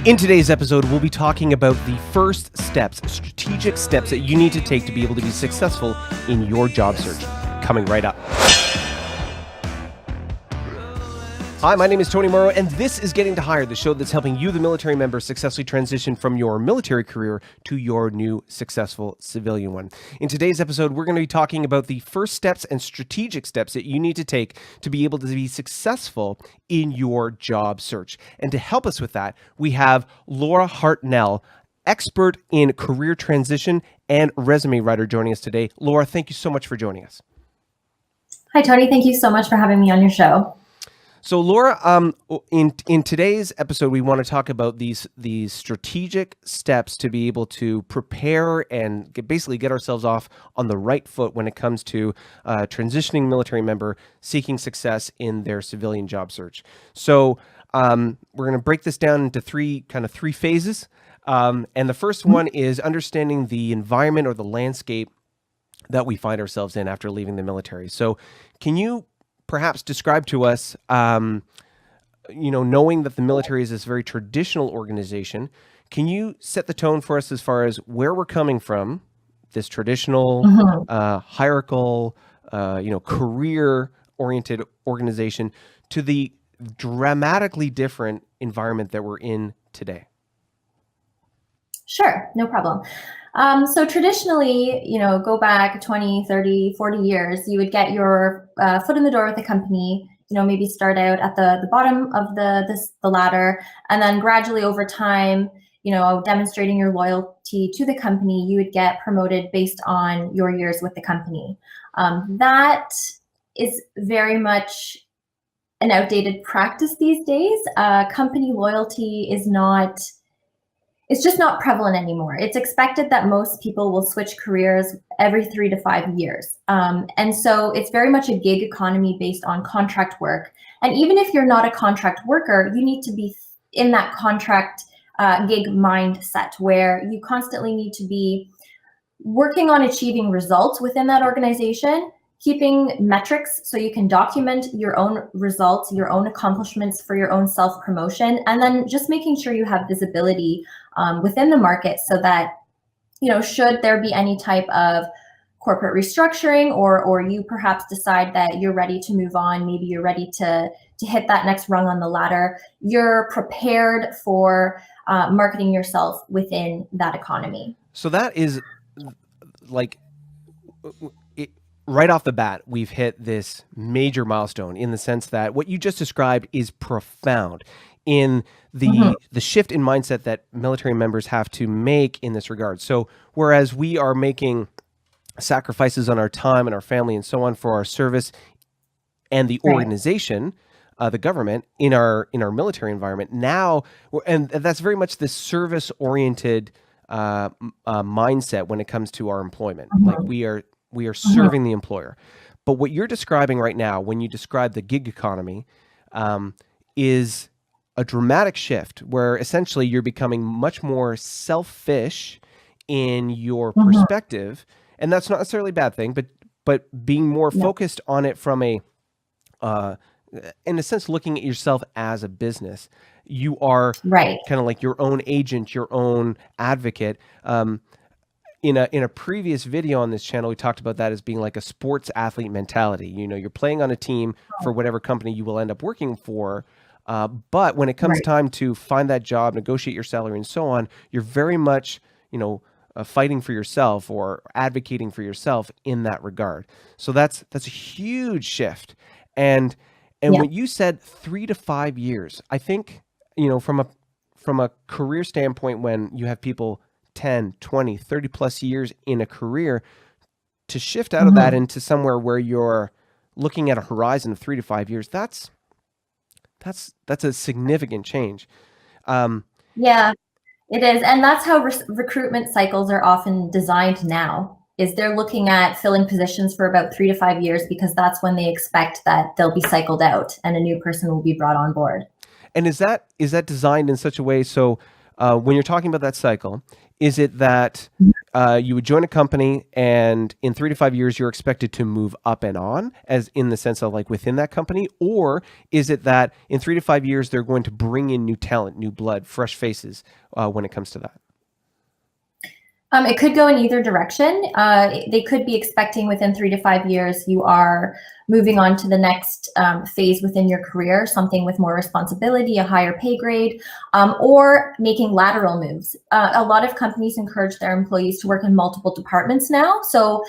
In today's episode, we'll be talking about the first steps, strategic steps that you need to take to be able to be successful in your job search. Coming right up. Hi, my name is Tony Morrow, and this is Getting to Hire, the show that's helping you, the military member, successfully transition from your military career to your new successful civilian one. In today's episode, we're going to be talking about the first steps and strategic steps that you need to take to be able to be successful in your job search. And to help us with that, we have Laura Hartnell, expert in career transition and resume writer, joining us today. Laura, thank you so much for joining us. Hi, Tony. Thank you so much for having me on your show. So Laura, in today's episode, we want to talk about these strategic steps to be able to prepare and basically get ourselves off on the right foot when it comes to transitioning military member seeking success in their civilian job search. So we're going to break this down into three phases. And the first one is understanding the environment or the landscape that we find ourselves in after leaving the military. So can you perhaps describe to us, knowing that the military is this very traditional organization, can you set the tone for us as far as where we're coming from, this traditional, hierarchical, career-oriented organization, to the dramatically different environment that we're in today? Sure, no problem. So traditionally, go back 20, 30, 40 years, you would get your foot in the door with the company, maybe start out at the bottom of the ladder, and then gradually over time, demonstrating your loyalty to the company, you would get promoted based on your years with the company. That is very much an outdated practice these days. Company loyalty is not... It's just not prevalent anymore. It's expected that most people will switch careers every 3 to 5 years. And so it's very much a gig economy based on contract work. And even if you're not a contract worker, you need to be in that contract gig mindset where you constantly need to be working on achieving results within that organization, keeping metrics so you can document your own results, your own accomplishments for your own self-promotion, and then just making sure you have visibility within the market so that, should there be any type of corporate restructuring or you perhaps decide that you're ready to move on, maybe you're ready to hit that next rung on the ladder, you're prepared for marketing yourself within that economy. So that is right off the bat, we've hit this major milestone in the sense that what you just described is profound in the shift in mindset that military members have to make in this regard. So whereas we are making sacrifices on our time and our family and so on for our service and the organization, the government in our military environment now, and that's very much this service-oriented mindset when it comes to our employment. Like we are serving the employer. But what you're describing right now, when you describe the gig economy, is a dramatic shift where essentially you're becoming much more selfish in your perspective. And that's not necessarily a bad thing, but being more focused on it from a, in a sense, looking at yourself as a business. You are kind of like your own agent, your own advocate. In a previous video on this channel, we talked about that as being like a sports athlete mentality. You're playing on a team for whatever company you will end up working for. But when it comes time to find that job, negotiate your salary and so on, you're very much, fighting for yourself or advocating for yourself in that regard. So that's a huge shift. And when you said 3 to 5 years, I think, from a career standpoint, when you have people 10, 20, 30 plus years in a career, to shift out of that into somewhere where you're looking at a horizon of 3 to 5 years, that's a significant change. Yeah, it is. And that's how recruitment cycles are often designed now, is they're looking at filling positions for about 3 to 5 years because that's when they expect that they'll be cycled out and a new person will be brought on board. And is that designed in such a way so when you're talking about that cycle, is it that you would join a company, and in 3 to 5 years, you're expected to move up and on, as in the sense of like within that company? Or is it that in 3 to 5 years, they're going to bring in new talent, new blood, fresh faces when it comes to that? It could go in either direction. They could be expecting within 3 to 5 years you are moving on to the next phase within your career, something with more responsibility, a higher pay grade, or making lateral moves. A lot of companies encourage their employees to work in multiple departments now. So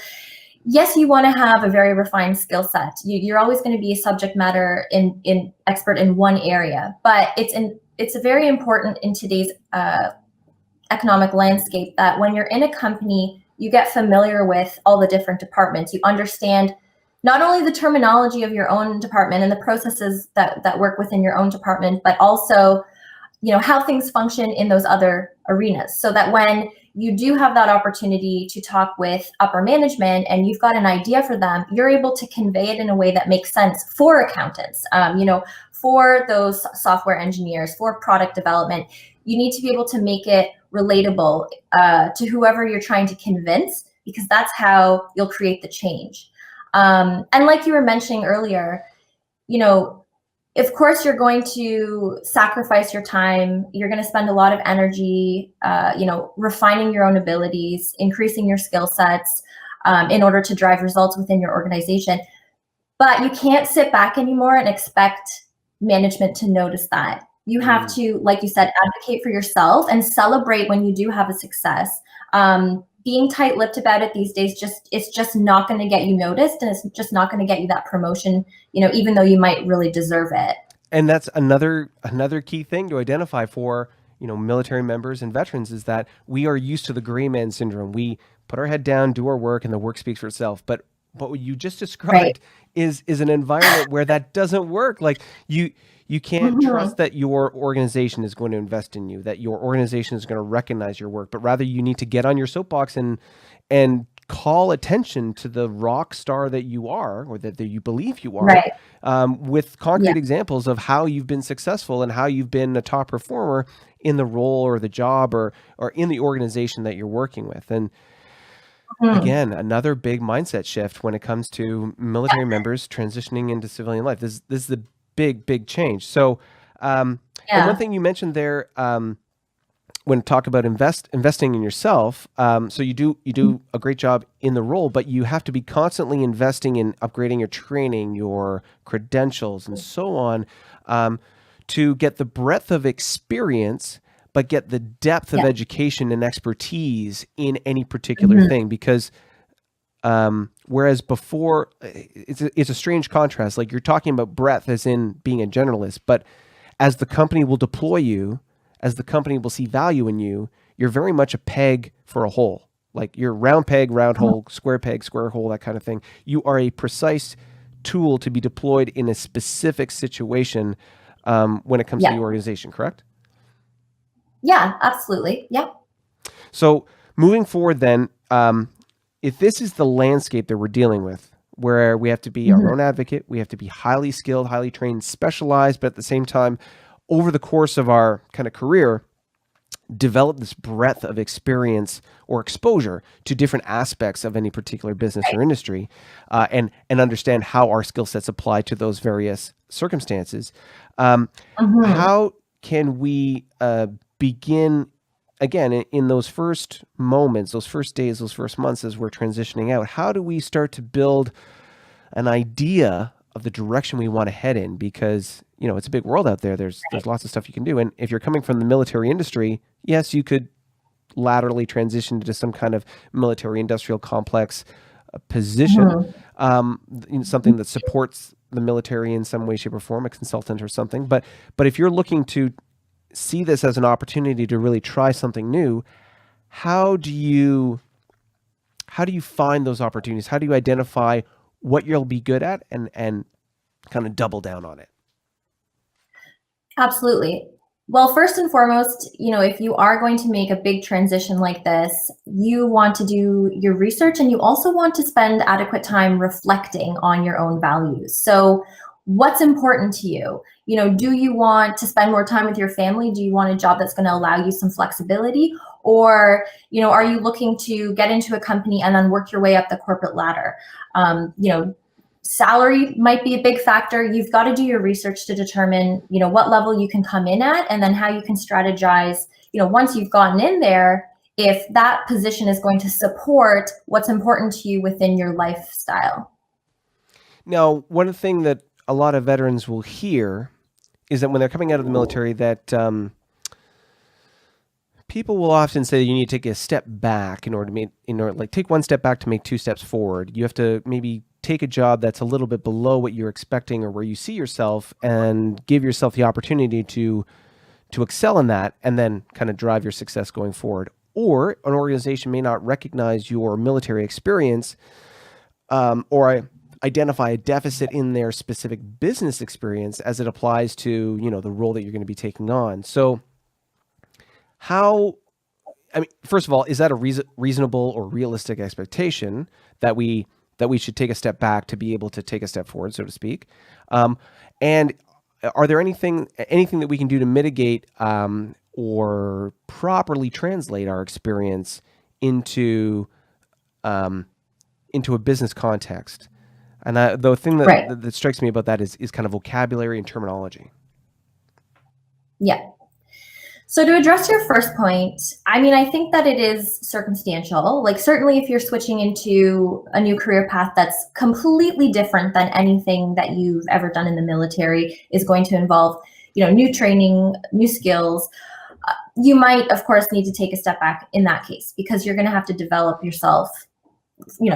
yes, you want to have a very refined skill set. You're always going to be a subject matter in expert in one area, but it's very important in today's economic landscape that when you're in a company, you get familiar with all the different departments. You understand not only the terminology of your own department and the processes that work within your own department, but also, how things function in those other arenas, so that when you do have that opportunity to talk with upper management and you've got an idea for them, you're able to convey it in a way that makes sense for accountants, for those software engineers, for product development. You need to be able to make it relatable to whoever you're trying to convince, because that's how you'll create the change. And like you were mentioning earlier, of course, you're going to sacrifice your time. You're going to spend a lot of energy, refining your own abilities, increasing your skill sets in order to drive results within your organization. But you can't sit back anymore and expect management to notice that. You have to, like you said, advocate for yourself and celebrate when you do have a success. Being tight-lipped about it these days, it's just not going to get you noticed, and it's just not going to get you that promotion, even though you might really deserve it. And that's another key thing to identify for, military members and veterans, is that we are used to the gray man syndrome. We put our head down, do our work, and the work speaks for itself. But what you just described is an environment where that doesn't work. Like you can't trust that your organization is going to invest in you, that your organization is going to recognize your work, but rather you need to get on your soapbox and call attention to the rock star that you are, or that you believe you are, with concrete examples of how you've been successful and how you've been a top performer in the role or the job or in the organization that you're working with. And again, another big mindset shift when it comes to military members transitioning into civilian life. This is the big change. So, and one thing you mentioned there, when talk about investing in yourself, so you do a great job in the role, but you have to be constantly investing in upgrading your training, your credentials, and so on, to get the breadth of experience, but get the depth of education and expertise in any particular thing. Because whereas before, it's a strange contrast. Like, you're talking about breadth as in being a generalist, but as the company will deploy you, as the company will see value in you, you're very much a peg for a hole. Like, you're round peg, round hole, square peg, square hole, that kind of thing. You are a precise tool to be deployed in a specific situation when it comes to the organization, correct? Yeah, absolutely. Yeah. So moving forward then, if this is the landscape that we're dealing with, where we have to be our own advocate, we have to be highly skilled, highly trained, specialized, but at the same time, over the course of our kind of career, develop this breadth of experience or exposure to different aspects of any particular business or industry, and understand how our skill sets apply to those various circumstances. How can we begin, again, in those first moments, those first days, those first months as we're transitioning out? How do we start to build an idea of the direction we want to head in? Because, it's a big world out there. There's lots of stuff you can do. And if you're coming from the military industry, yes, you could laterally transition into some kind of military industrial complex position, something that supports the military in some way, shape, or form, a consultant or something. But if you're looking to see this as an opportunity to really try something new, how do you find those opportunities? How do you identify what you'll be good at and kind of double down on it? Absolutely. Well, first and foremost, if you are going to make a big transition like this, you want to do your research, and you also want to spend adequate time reflecting on your own values. So what's important to you? Do you want to spend more time with your family? Do you want a job that's going to allow you some flexibility? Or, are you looking to get into a company and then work your way up the corporate ladder? Salary might be a big factor. You've got to do your research to determine, what level you can come in at, and then how you can strategize, once you've gotten in there, if that position is going to support what's important to you within your lifestyle. Now, one thing that a lot of veterans will hear is that when they're coming out of the military, that people will often say you need to take a step back take one step back to make two steps forward. You have to maybe take a job that's a little bit below what you're expecting or where you see yourself, and give yourself the opportunity to excel in that, and then kind of drive your success going forward. Or an organization may not recognize your military experience, or identify a deficit in their specific business experience as it applies to, the role that you're going to be taking on. So first of all, is that a reasonable or realistic expectation that we should take a step back to be able to take a step forward, so to speak? And are there anything that we can do to mitigate or properly translate our experience into a business context? And the thing that strikes me about that is kind of vocabulary and terminology. Yeah. So to address your first point, I think that it is circumstantial. Like, certainly if you're switching into a new career path that's completely different than anything that you've ever done in the military, is going to involve, new training, new skills. You might, of course, need to take a step back in that case, because you're going to have to develop yourself,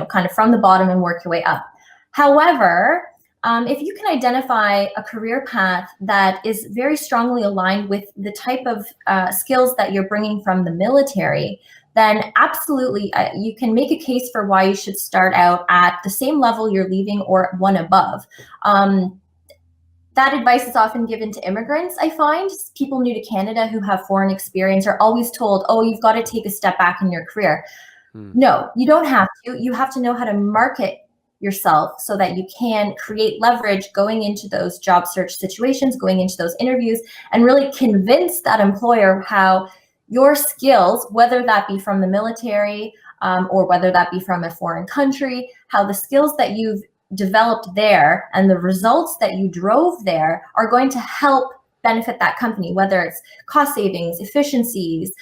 kind of from the bottom and work your way up. However, if you can identify a career path that is very strongly aligned with the type of skills that you're bringing from the military, then absolutely you can make a case for why you should start out at the same level you're leaving or one above. That advice is often given to immigrants, I find. People new to Canada who have foreign experience are always told, oh, you've got to take a step back in your career. No, you don't have to. You have to know how to market yourself so that you can create leverage going into those job search situations, going into those interviews, and really convince that employer how your skills, whether that be from the military or whether that be from a foreign country, how the skills that you've developed there and the results that you drove there are going to help benefit that company, whether it's cost savings, efficiencies,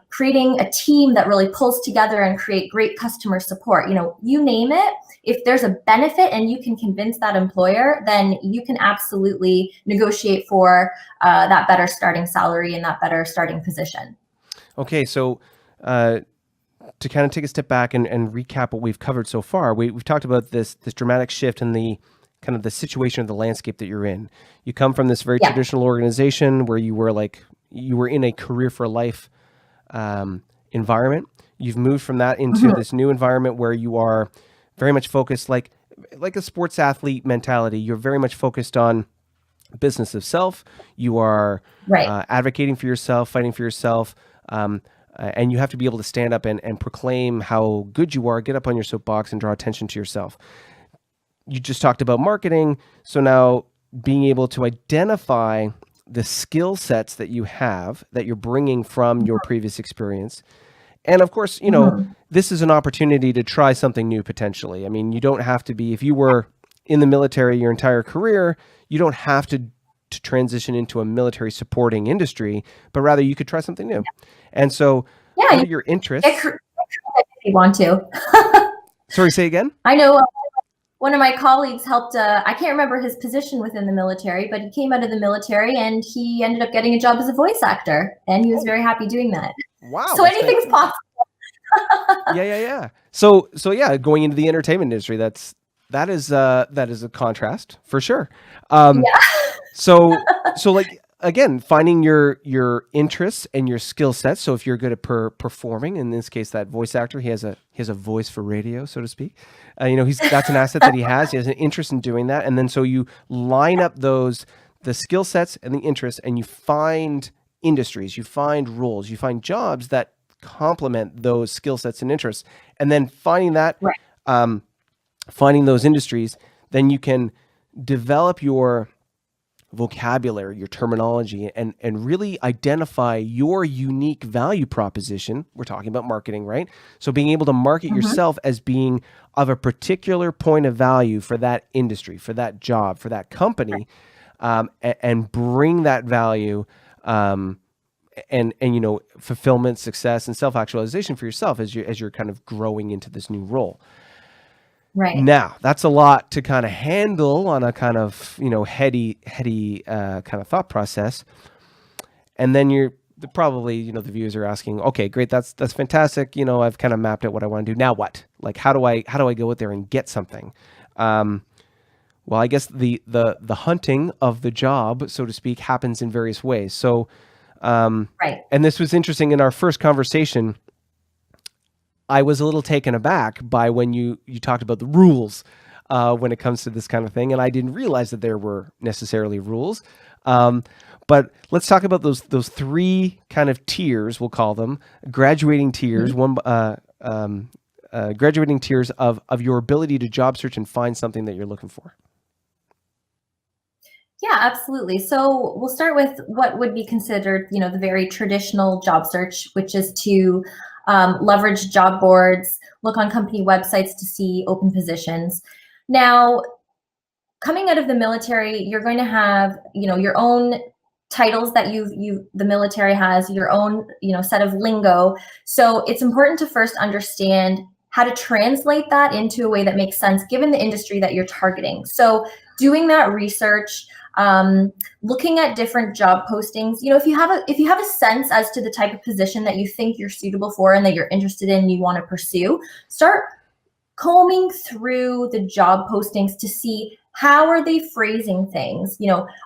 creating a team that really pulls together and create great customer support. You name it. If there's a benefit and you can convince that employer, then you can absolutely negotiate for that better starting salary and that better starting position. Okay, so to kind of take a step back and recap what we've covered so far, we've talked about this dramatic shift in the kind of the situation of the landscape that you're in. You come from this very traditional organization where you were in a career for life environment. You've moved from that into this new environment where you are very much focused, like a sports athlete mentality. You're very much focused on business of self. You are advocating for yourself, fighting for yourself. And you have to be able to stand up and proclaim how good you are, get up on your soapbox and draw attention to yourself. You just talked about marketing. So now being able to identify the skill sets that you have, that you're bringing from your previous experience. And of course, this is an opportunity to try something new potentially. You don't have to be, if you were in the military your entire career, you don't have to transition into a military supporting industry, but rather you could try something new. And so what are your interests? If you want to. Sorry, say again? I know one of my colleagues helped, I can't remember his position within the military, but he came out of the military and he ended up getting a job as a voice actor, and he was very happy doing that. Wow. So anything's possible. Yeah. So going into the entertainment industry, that is a contrast for sure. So like, again, finding your interests and your skill sets. So if you're good at performing, in this case, that voice actor, he has a voice for radio, so to speak. That's an asset that he has. He has an interest in doing that. And then so you line up the skill sets and the interests, and you find industries, you find roles, you find jobs that complement those skill sets and interests. And then finding those industries, then you can develop your vocabulary, your terminology, and really identify your unique value proposition. We're talking about marketing, right? So being able to market yourself as being of a particular point of value for that industry, for that job, for that company, and bring that value, and fulfillment, success, and self-actualization for yourself as you're kind of growing into this new role. Right. Now, that's a lot to kind of handle on a kind of, heady kind of thought process. And then probably, the viewers are asking, okay, great. That's fantastic. I've kind of mapped out what I want to do. Now what? Like, how do I go out there and get something? Well, I guess the hunting of the job, so to speak, happens in various ways. So, Right. and this was interesting in our first conversation. I was a little taken aback by when you talked about the rules when it comes to this kind of thing, and I didn't realize that there were necessarily rules. But let's talk about those three kind of tiers, we'll call them graduating tiers. Graduating tiers of your ability to job search and find something that you're looking for. Yeah, absolutely. So we'll start with what would be considered, the very traditional job search, which is to leverage job boards, look on company websites to see open positions. Now, coming out of the military, you're going to have, your own titles that the military has, your own, set of lingo. So it's important to first understand how to translate that into a way that makes sense given the industry that you're targeting. So doing that research, looking at different job postings, if you have a sense as to the type of position that you think you're suitable for and that you're interested in, you want to pursue, start combing through the job postings to see how are they phrasing things.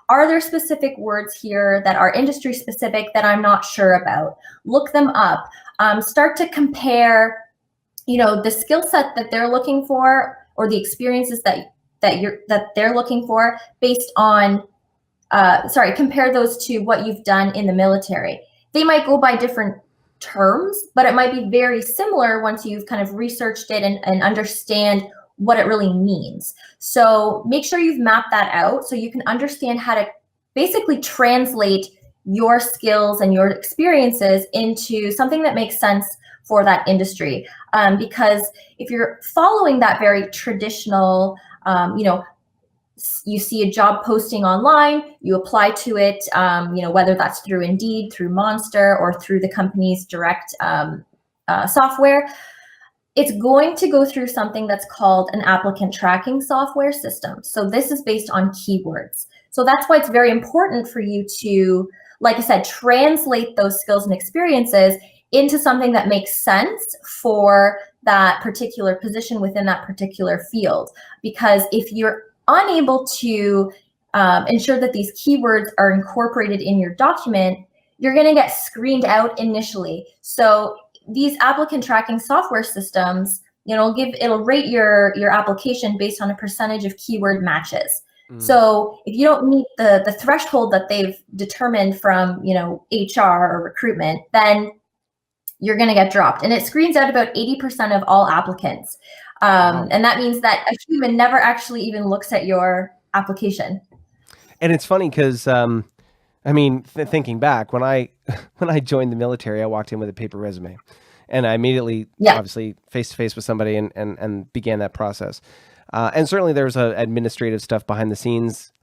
Are there specific words here that are industry specific that I'm not sure about? Look them up. Start to compare, the skill set that they're looking for or the experiences that they're looking for based on, compare those to what you've done in the military. They might go by different terms, but it might be very similar once you've kind of researched it and understand what it really means. So make sure you've mapped that out so you can understand how to basically translate your skills and your experiences into something that makes sense for that industry. Because if you're following that very traditional, you see a job posting online, you apply to it, whether that's through Indeed, through Monster, or through the company's direct software, it's going to go through something that's called an applicant tracking software system. So this is based on keywords. So that's why it's very important for you to, like I said, translate those skills and experiences into something that makes sense for that particular position within that particular field. Because if you're unable to ensure that these keywords are incorporated in your document, you're going to get screened out initially. So these applicant tracking software systems, it'll rate your application based on a percentage of keyword matches. So if you don't meet the threshold that they've determined from, HR or recruitment, then you're going to get dropped. And it screens out about 80% of all applicants. Wow. And that means that a human never actually even looks at your application. And it's funny because, thinking back, when I joined the military, I walked in with a paper resume, and I immediately, obviously, face to face with somebody and began that process. And certainly there was administrative stuff behind the scenes,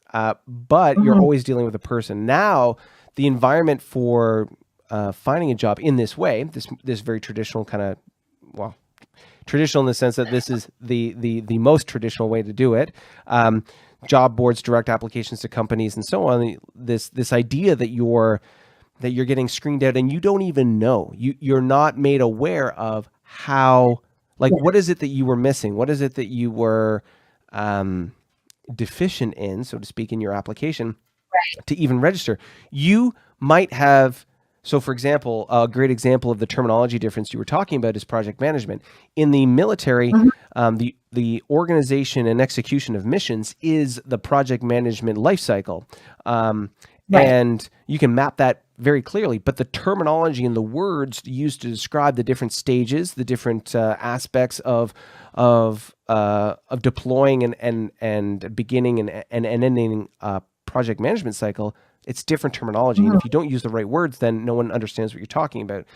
but you're always dealing with a person. Now, the environment for finding a job in this way, this very traditional kind of, well, traditional in the sense that this is the most traditional way to do it. Job boards, direct applications to companies, and so on. This idea that you're getting screened out and you don't even know. You're not made aware of how, what is it that you were missing? What is it that you were deficient in, so to speak, in your application to even register? You might have. So, for example, a great example of the terminology difference you were talking about is project management. In the military, the organization and execution of missions is the project management lifecycle. And you can map that very clearly. But the terminology and the words used to describe the different stages, the different aspects of deploying and beginning and ending project management cycle, it's different terminology. And if you don't use the right words, then no one understands what you're talking about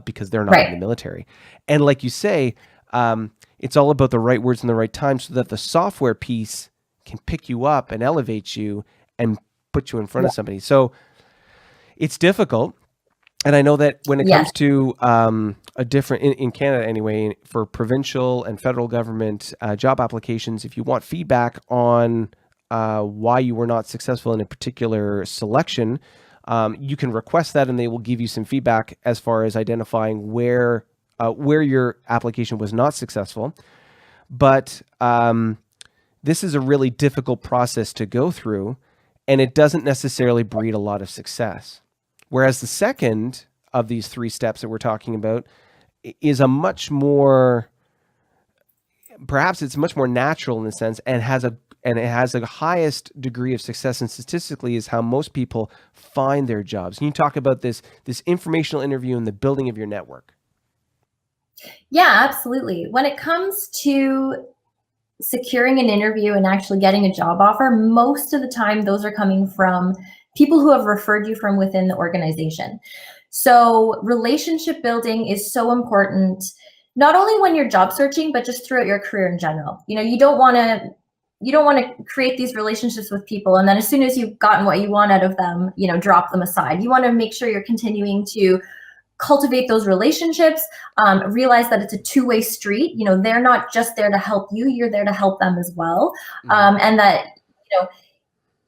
because they're not in the military. And like you say, it's all about the right words in the right time so that the software piece can pick you up and elevate you and put you in front of somebody. So it's difficult. And I know that when it comes to a different, in Canada anyway, for provincial and federal government job applications, if you want feedback on why you were not successful in a particular selection, you can request that and they will give you some feedback as far as identifying where your application was not successful. But this is a really difficult process to go through, and it doesn't necessarily breed a lot of success. Whereas the second of these three steps that we're talking about is a much more, perhaps it's much more natural in the sense, and it has the highest degree of success, and statistically is how most people find their jobs. And you talk about this informational interview and the building of your network. Yeah, absolutely. When it comes to securing an interview and actually getting a job offer, most of the time those are coming from people who have referred you from within the organization. So relationship building is so important, not only when you're job searching, but just throughout your career in general. You don't want to create these relationships with people and then as soon as you've gotten what you want out of them, drop them aside. You want to make sure you're continuing to cultivate those relationships, realize that it's a two-way street. They're not just there to help you, you're there to help them as well. And that,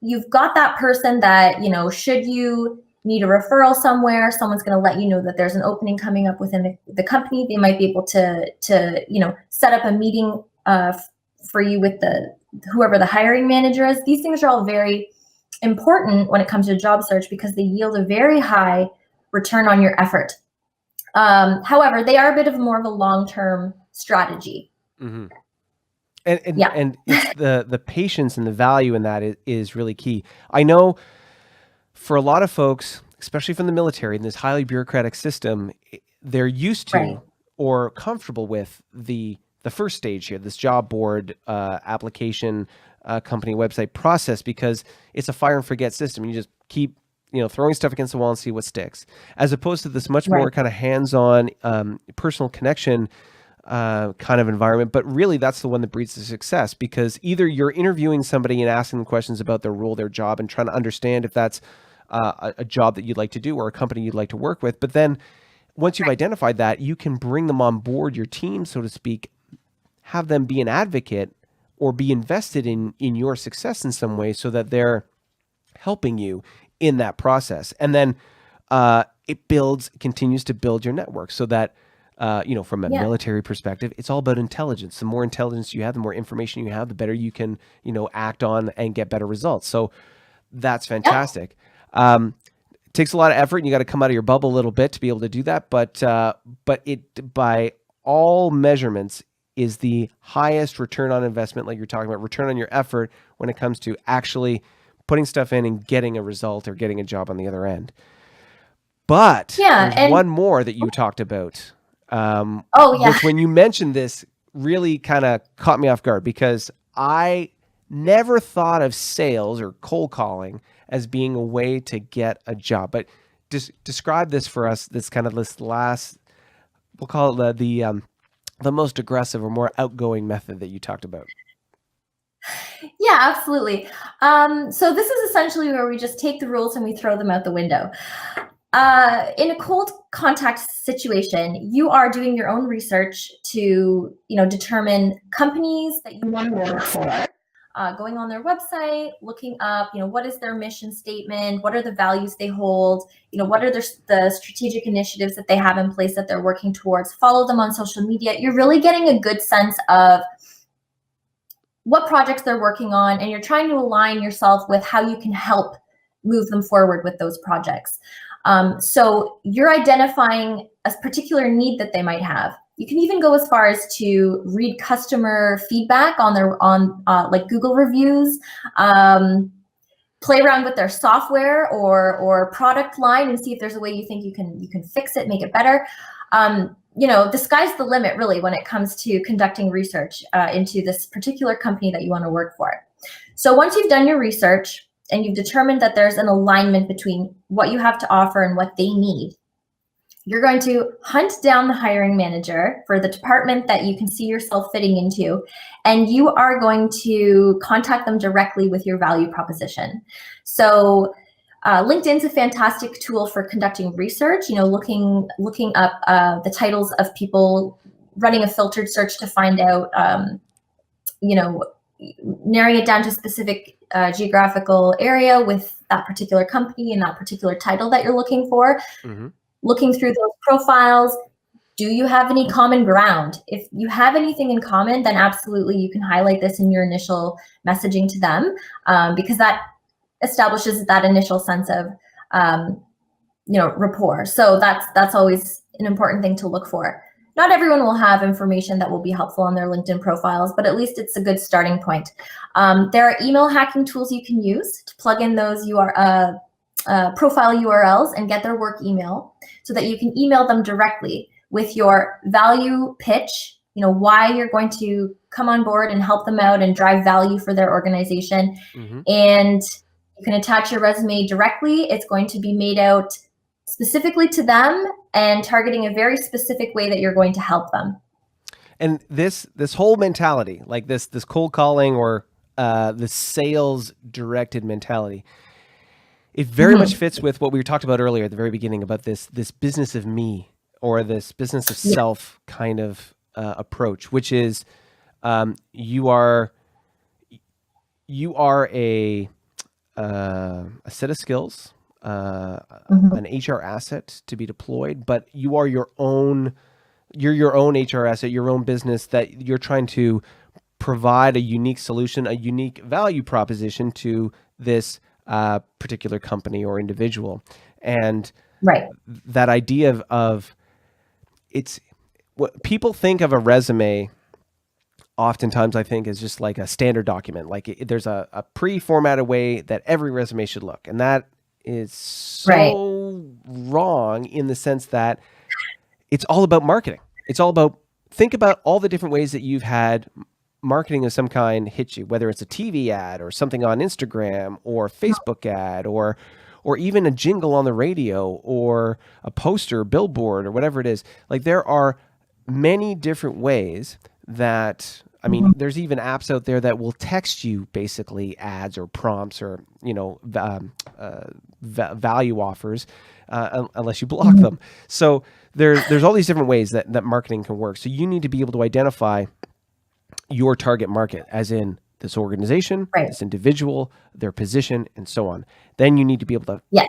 you've got that person that, should you need a referral somewhere, someone's going to let you know that there's an opening coming up within the company. They might be able to set up a meeting for you with whoever the hiring manager is. These things are all very important when it comes to job search because they yield a very high return on your effort. However, they are a bit of more of a long-term strategy. Mm-hmm. And it's the patience and the value in that is really key. I know for a lot of folks, especially from the military in this highly bureaucratic system, they're used to or comfortable with the first stage here, this job board application company website process, because it's a fire and forget system. You just keep throwing stuff against the wall and see what sticks, as opposed to this much more kind of hands-on personal connection kind of environment. But really that's the one that breeds the success, because either you're interviewing somebody and asking them questions about their role, their job, and trying to understand if that's a job that you'd like to do or a company you'd like to work with. But then once you've identified that, you can bring them on board your team, so to speak, have them be an advocate or be invested in your success in some way so that they're helping you in that process. And then it continues to build your network so that, from a military perspective, it's all about intelligence. The more intelligence you have, the more information you have, the better you can, act on and get better results. So that's fantastic. It takes a lot of effort and you got to come out of your bubble a little bit to be able to do that. But it, by all measurements, is the highest return on investment, like you're talking about, return on your effort when it comes to actually putting stuff in and getting a result or getting a job on the other end. But there's one more that you talked about. Which, when you mentioned this, really kind of caught me off guard, because I never thought of sales or cold calling as being a way to get a job. But describe this for us. This kind of this last, we'll call it the most aggressive or more outgoing method that you talked about. Yeah, absolutely. So this is essentially where we just take the rules and we throw them out the window. In a cold contact situation, you are doing your own research to, determine companies that you want to work for, going on their website, looking up, what is their mission statement? What are the values they hold? What are the strategic initiatives that they have in place that they're working towards? Follow them on social media. You're really getting a good sense of what projects they're working on, and you're trying to align yourself with how you can help move them forward with those projects. So you're identifying a particular need that they might have. You can even go as far as to read customer feedback on like Google reviews, play around with their software or product line and see if there's a way you think you can fix it, make it better. The sky's the limit, really, when it comes to conducting research into this particular company that you want to work for. So once you've done your research, and you've determined that there's an alignment between what you have to offer and what they need, you're going to hunt down the hiring manager for the department that you can see yourself fitting into, and you are going to contact them directly with your value proposition. So LinkedIn's a fantastic tool for conducting research, looking up the titles of people, running a filtered search to find out, narrowing it down to a specific geographical area with that particular company and that particular title that you're looking for. Mm-hmm. Looking through those profiles, do you have any common ground? If you have anything in common, then absolutely you can highlight this in your initial messaging to them, because that establishes that initial sense of rapport. So that's always an important thing to look for. Not everyone will have information that will be helpful on their LinkedIn profiles, but at least it's a good starting point. There are email hacking tools you can use to plug in those profile URLs and get their work email, so that you can email them directly with your value pitch, why you're going to come on board and help them out and drive value for their organization. Mm-hmm. And you can attach your resume directly. It's going to be made out specifically to them and targeting a very specific way that you're going to help them. And this whole mentality, like this cold calling or the sales directed mentality, it very much fits with what we talked about earlier at the very beginning about this business of me, or this business of self kind of approach, which is you are a set of skills, an HR asset to be deployed, but you are your own HR asset, your own business that you're trying to provide a unique solution, a unique value proposition to this particular company or individual. And that idea of it's what people think of a resume oftentimes, I think, is just like a standard document. Like there's a pre-formatted way that every resume should look. And that is so wrong in the sense that it's all about marketing. It's all about, think about all the different ways that you've had marketing of some kind hit you, whether it's a TV ad or something on Instagram or Facebook ad or even a jingle on the radio or a poster, billboard, or whatever it is. Like there are many different ways that, there's even apps out there that will text you basically ads or prompts or, value offers, unless you block them. So there's all these different ways that marketing can work. So you need to be able to identify your target market, as in this organization, this individual, their position, and so on. Then you need to be able to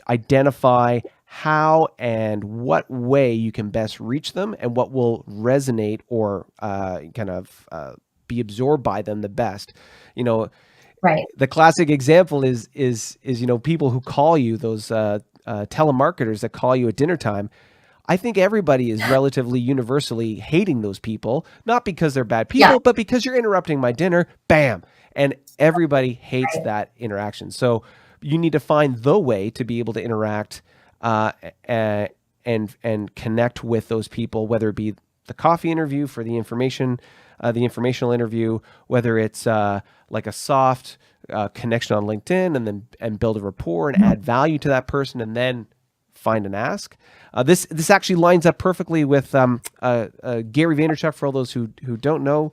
identify how and what way you can best reach them and what will resonate or be absorbed by them the best. The classic example is people who call you, those telemarketers that call you at dinner time. I think everybody is relatively universally hating those people, not because they're bad people, but because you're interrupting my dinner, bam. And everybody hates that interaction. So you need to find the way to be able to interact and connect with those people, whether it be the coffee interview for the informational interview, whether it's like a soft connection on LinkedIn and build a rapport and add value to that person and then find and ask. This actually lines up perfectly with Gary Vaynerchuk, for all those who don't know.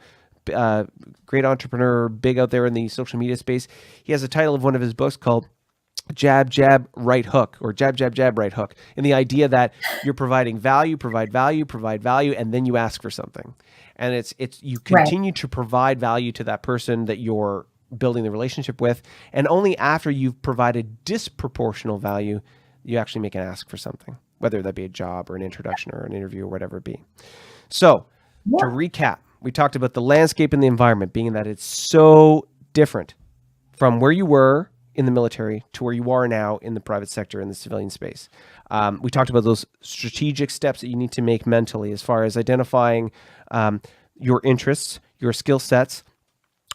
Great entrepreneur, big out there in the social media space. He has a title of one of his books called Jab, Jab, Right Hook, or Jab, Jab, Jab, Right Hook. And the idea that you're providing value, provide value, and then you ask for something. And it's you continue to provide value to that person that you're building the relationship with. And only after you've provided disproportional value, you actually make an ask for something, whether that be a job or an introduction or an interview or whatever it be. So to recap, we talked about the landscape and the environment being that it's so different from where you were in the military to where you are now in the private sector, in the civilian space. We talked about those strategic steps that you need to make mentally as far as identifying your interests, your skill sets,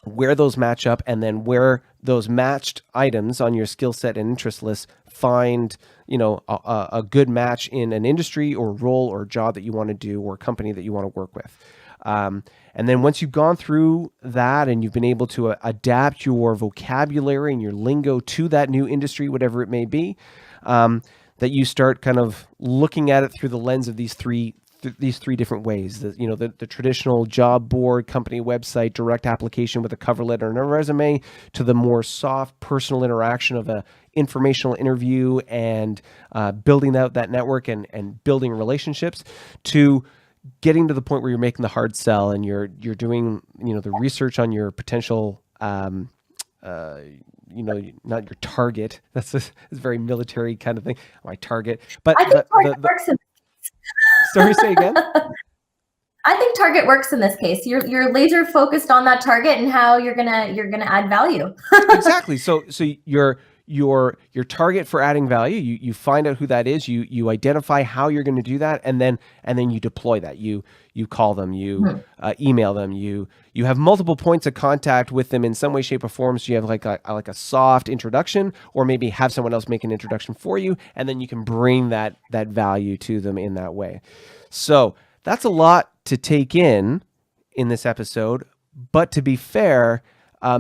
where those match up, and then where those matched items on your skill set and interest list find, a good match in an industry or role or job that you want to do or company that you want to work with. And then once you've gone through that and you've been able to adapt your vocabulary and your lingo to that new industry, whatever it may be, that you start kind of looking at it through the lens of these three different ways. The traditional job board, company website, direct application with a cover letter and a resume, to the more soft personal interaction of a informational interview and building out that network and building relationships, to getting to the point where you're making the hard sell and you're doing the research on your potential not your target. That's a very military kind of thing. My target, but I think target works in. Sorry, say again. I think target works in this case. You're laser focused on that target and how you're gonna add value. Exactly. So your target for adding value, you find out who that is, you identify how you're going to do that, and then you deploy that. You call them, you email them, you have multiple points of contact with them in some way, shape, or form. So you have like a soft introduction, or maybe have someone else make an introduction for you, and then you can bring that value to them in that way. So that's a lot to take in this episode, but to be fair,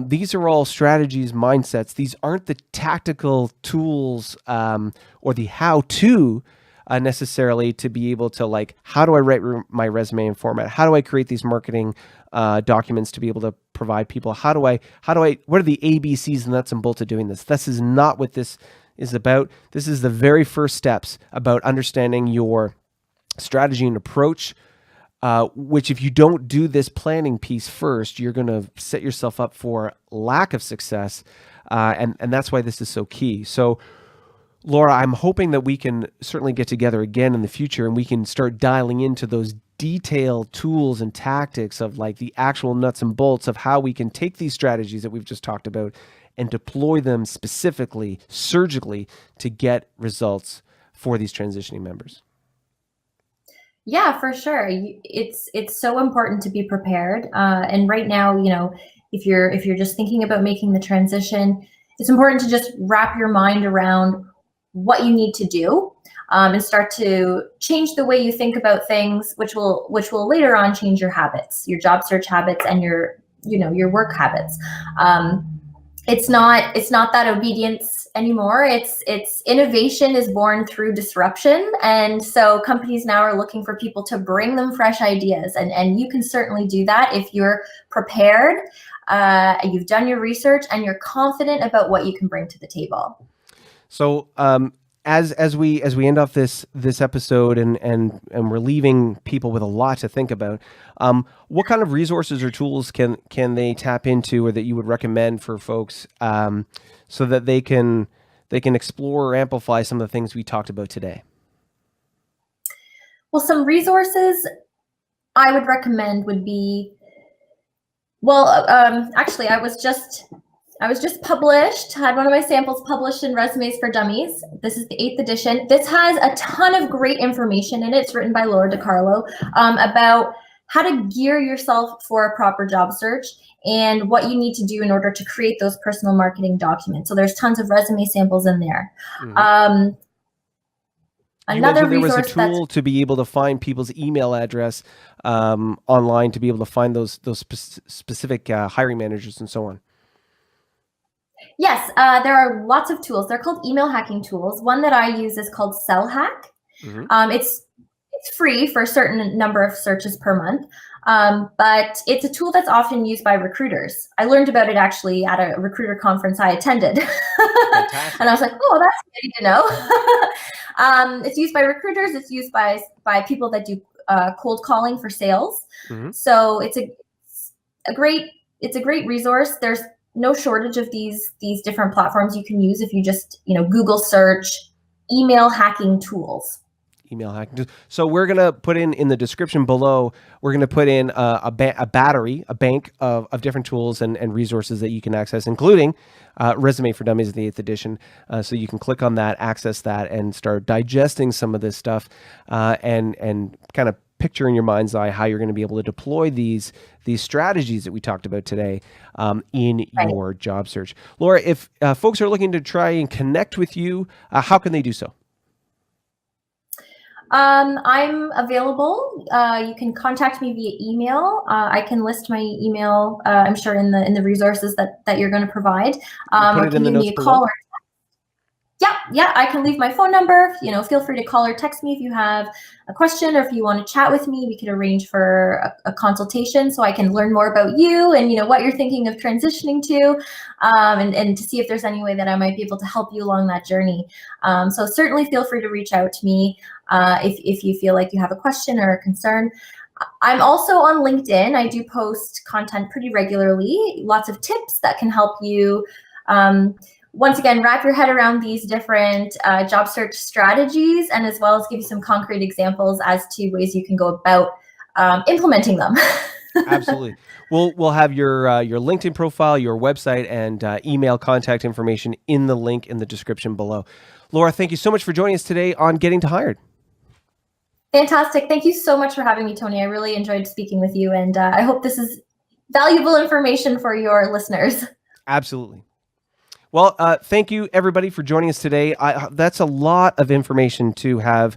these are all strategies, mindsets. These aren't the tactical tools or the how-to necessarily to be able to, like, how do I write my resume in format? How do I create these marketing documents to be able to provide people? What are the ABCs and nuts and bolts of doing this? This is not what this is about. This is the very first steps about understanding your strategy and approach, which if you don't do this planning piece first, you're going to set yourself up for lack of success. And that's why this is so key. So Laura, I'm hoping that we can certainly get together again in the future and we can start dialing into those detailed tools and tactics of, like, the actual nuts and bolts of how we can take these strategies that we've just talked about and deploy them specifically, surgically, to get results for these transitioning members. Yeah, for sure. It's so important to be prepared. And right now, if you're just thinking about making the transition, it's important to just wrap your mind around what you need to do, and start to change the way you think about things, which will later on change your habits, your job search habits, and your work habits. It's not that obedience anymore. It's innovation is born through disruption. And so companies now are looking for people to bring them fresh ideas. And you can certainly do that if you're prepared, you've done your research, and you're confident about what you can bring to the table. So as we end off this episode and we're leaving people with a lot to think about, what kind of resources or tools can they tap into, or that you would recommend for folks, so that they can explore or amplify some of the things we talked about today? Well, some resources I would recommend would be, actually, I was just published, had one of my samples published in Resumes for Dummies. This is the 8th edition. This has a ton of great information in it. It's written by Laura DiCarlo, about how to gear yourself for a proper job search and what you need to do in order to create those personal marketing documents. So there's tons of resume samples in there. Mm-hmm. Another there was a resource tool to be able to find people's email address online, to be able to find those specific hiring managers and so on. Yes, there are lots of tools. They're called email hacking tools. One that I use is called Cell Hack. Mm-hmm. It's free for a certain number of searches per month, but it's a tool that's often used by recruiters. I learned about it actually at a recruiter conference I attended. And I was like, oh, that's good to know. It's used by recruiters. It's used by people that do cold calling for sales. Mm-hmm. So it's a great resource. There's no shortage of these different platforms you can use if you just Google search email hacking tools. Email hacking. So we're gonna put in the description below. We're gonna put in a bank of different tools and resources that you can access, including Resume for Dummies, the 8th edition. So you can click on that, access that, and start digesting some of this stuff, and kind of picture in your mind's eye how you're going to be able to deploy these strategies that we talked about today in your job search. Laura, if folks are looking to try and connect with you, how can they do so? I'm available. You can contact me via email. I can list my email, I'm sure, in the resources that you're going to provide. We'll put Or it can in the give me notes a call below. or yeah, I can leave my phone number. Feel free to call or text me if you have a question, or if you want to chat with me. We could arrange for a consultation so I can learn more about you and what you're thinking of transitioning to, and to see if there's any way that I might be able to help you along that journey. So certainly feel free to reach out to me if you feel like you have a question or a concern. I'm also on LinkedIn. I do post content pretty regularly, lots of tips that can help you once again, wrap your head around these different job search strategies, and as well as give you some concrete examples as to ways you can go about implementing them. Absolutely. We'll have your LinkedIn profile, your website, and email contact information in the link in the description below. Laura, thank you so much for joining us today on Getting to Hired. Fantastic. Thank you so much for having me, Tony. I really enjoyed speaking with you, and I hope this is valuable information for your listeners. Absolutely. Well, thank you, everybody, for joining us today. That's a lot of information to have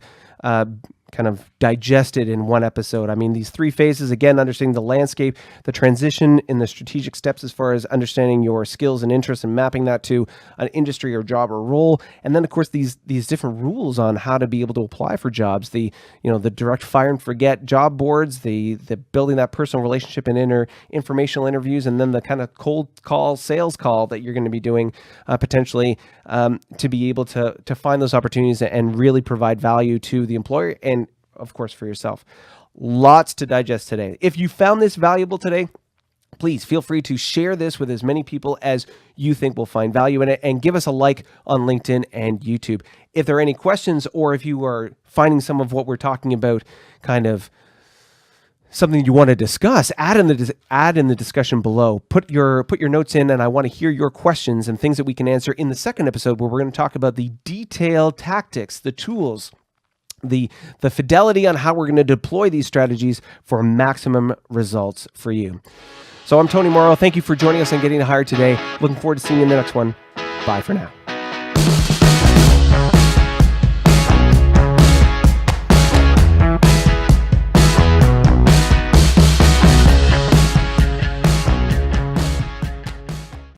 kind of digested in one episode. I mean, these 3 phases, again, understanding the landscape, the transition in the strategic steps as far as understanding your skills and interests and mapping that to an industry or job or role. And then, of course, these different rules on how to be able to apply for jobs, the direct fire and forget job boards, the building that personal relationship and informational interviews, and then the kind of cold call, sales call that you're going to be doing potentially to be able to find those opportunities and really provide value to the employer and, of course, for yourself. Lots to digest today. If you found this valuable today, please feel free to share this with as many people as you think will find value in it, and give us a like on LinkedIn and YouTube. If there are any questions, or if you are finding some of what we're talking about kind of something you want to discuss, add in the discussion below. Put your notes in, and I want to hear your questions and things that we can answer in the second episode, where we're going to talk about the detailed tactics, the tools, the fidelity on how we're going to deploy these strategies for maximum results for you. So I'm Tony Morrow. Thank you for joining us on Getting Hired today. Looking forward to seeing you in the next one. Bye for now.